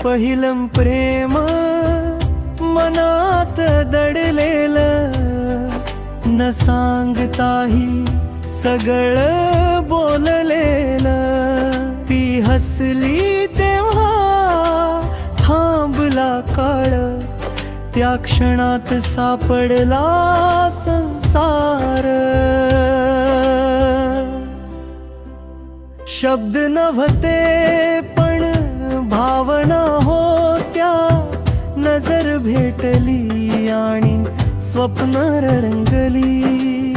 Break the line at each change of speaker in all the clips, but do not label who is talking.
पहिलं प्रेम मनात दडलेलं, न सांगताही सगळं बोललेलं. ती हसली तेव्हा थांबला काळ, त्या क्षणात सापडला संसार. शब्द नव्हते पण भावना होत्या, नजर भेटली आणि स्वप्न रंगली.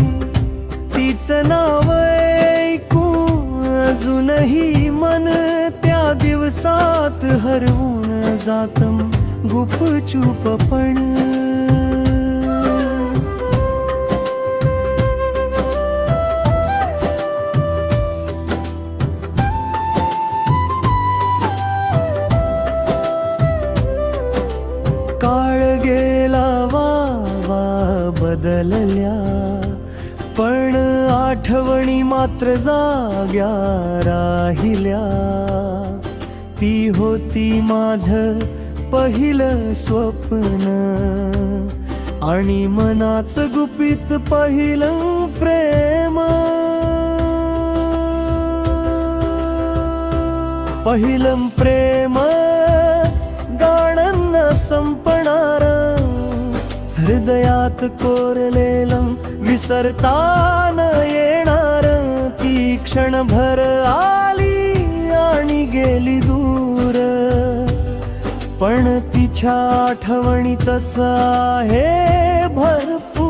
तिचं नाव ऐकून अजूनही मन त्या दिवसात हरवून जातं गुपचूप पण. काळ गेला वा बदलल्या, पण आठवणी मात्र जाग्या राहिल्या. ती होती माझं पहिलं स्वप्न आणि मनाचं गुपित पहिलं प्रेम. पहिलं प्रेम गाणं न संपणार, हृदयात कोरलेलं विसरता न येणार. ती क्षणभर आली आणि गेली दूर, पण तिच्या आठवणीतच आहे भरपूर.